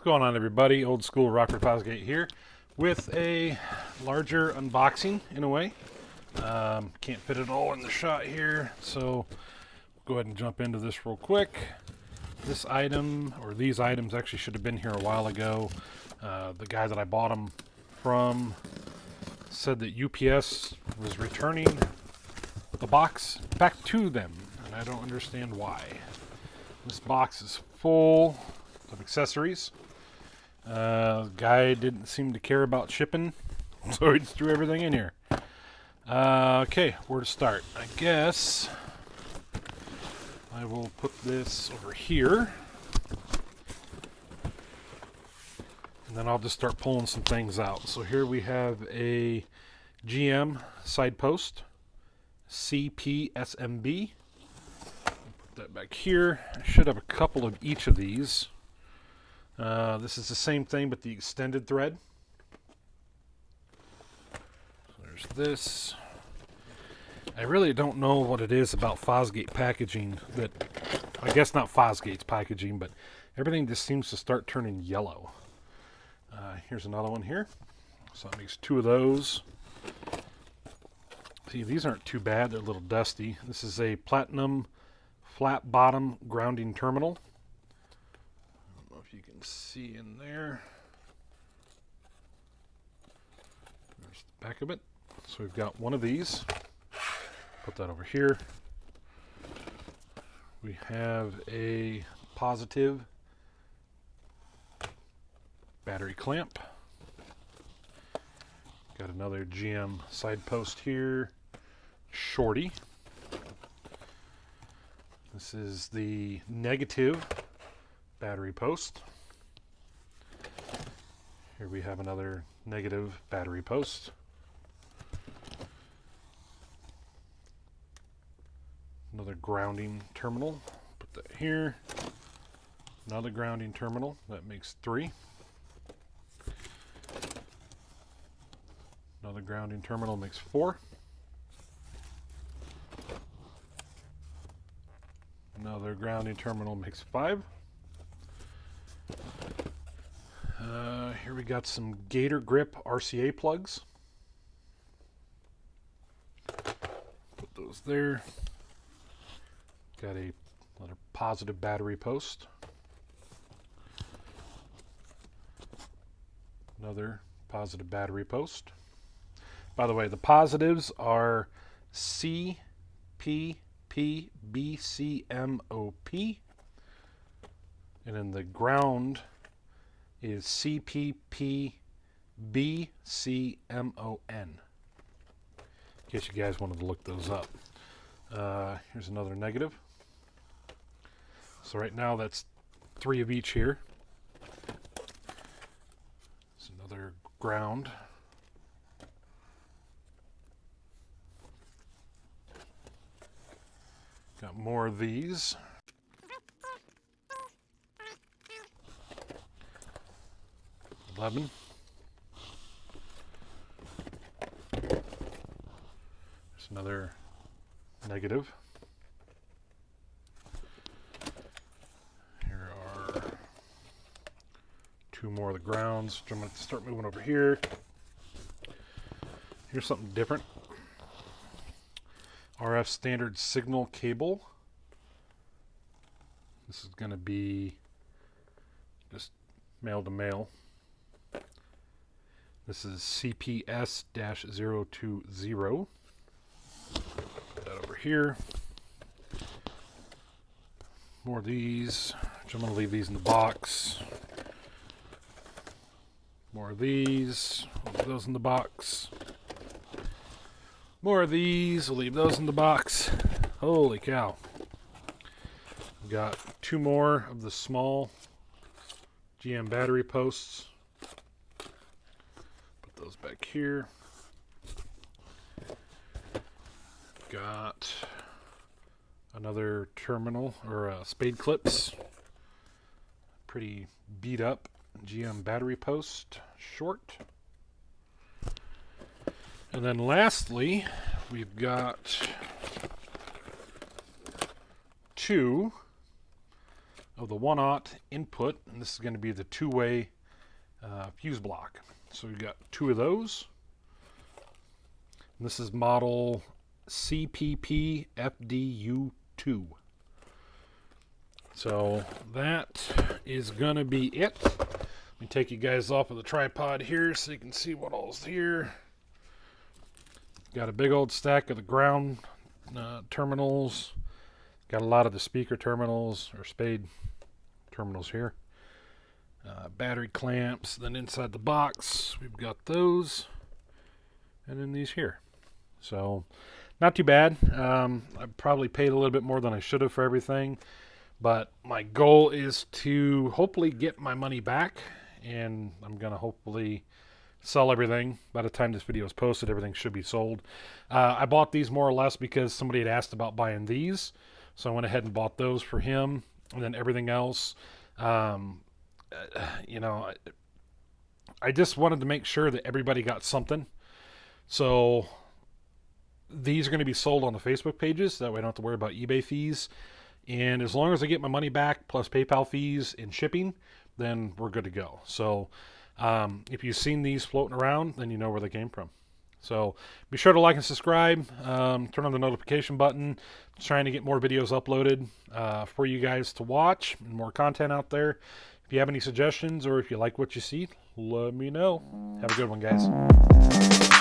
going on, everybody? Old school Rockford Fosgate here with a larger unboxing in a way. Can't fit it all in the shot here, so go ahead and jump into this real quick. This item, or these items, actually should have been here a while ago. The guy that I bought them from said that UPS was returning the box back to them, and I don't understand why. This box is full of accessories. The guy didn't seem to care about shipping, so he just threw everything in here. Okay, where to start? I guess I will put this over here, and then I'll just start pulling some things out. So here we have a GM side post, CPSMB. Put that back here. I should have a couple of each of these. This is the same thing, but the extended thread. So there's this. I really don't know what it is about Fosgate packaging that, I guess not Fosgate's packaging, but everything just seems to start turning yellow. Here's another one here. So that makes two of those. See, these aren't too bad. They're a little dusty. This is a platinum flat bottom grounding terminal. I don't know if you can see in there. There's the back of it. So we've got one of these. Put that over here. We have a positive battery clamp. Got another GM side post here. Shorty. This is the negative battery post. Here we have another negative battery post. Another grounding terminal. Put that here. Another grounding terminal. That makes three. Another grounding terminal makes four. Another grounding terminal makes five. Here we got some Gator Grip RCA plugs. Put those there. Got another positive battery post. Another positive battery post. By the way, the positives are CPPBCMOP, and then the ground is CPPBCMON. In case you guys wanted to look those up. Here's another negative. So right now that's three of each here. There's another ground. Got more of these. $11. There's another negative. Here are two more of the grounds, which I'm going to start moving over here. Here's something different. RF standard signal cable. This is going to be just male to male. This is CPS-020. Put that over here. More of these, which I'm going to leave these in the box. More of these, I'll leave those in the box. More of these, we'll leave those in the box. Holy cow. We've got two more of the small GM battery posts. Put those back here. Got another terminal, or spade clips. Pretty beat up GM battery post, short. And then lastly, we've got two of the 1/0 input, and this is going to be the two-way fuse block. So we've got 2 of those. And this is model CPP FDU2. So that is going to be it. Let me take you guys off of the tripod here so you can see what all's here. Got a big old stack of the ground terminals. Got a lot of the speaker terminals, or spade terminals here. Battery clamps. Then inside the box, we've got those. And then these here. So, not too bad. I probably paid a little bit more than I should have for everything. But my goal is to hopefully get my money back. And I'm going to hopefully sell everything. By the time this video is posted, everything should be sold. I bought these more or less because somebody had asked about buying these. So I went ahead and bought those for him. And then everything else, you know, I just wanted to make sure that everybody got something. So these are going to be sold on the Facebook pages. That way I don't have to worry about eBay fees. And as long as I get my money back plus PayPal fees and shipping, then we're good to go. So if you've seen these floating around, then you know where they came from. So be sure to like and subscribe. Turn on the notification button. Trying to get more videos uploaded for you guys to watch and more content out there. If you have any suggestions or if you like what you see, let me know. Have a good one, guys.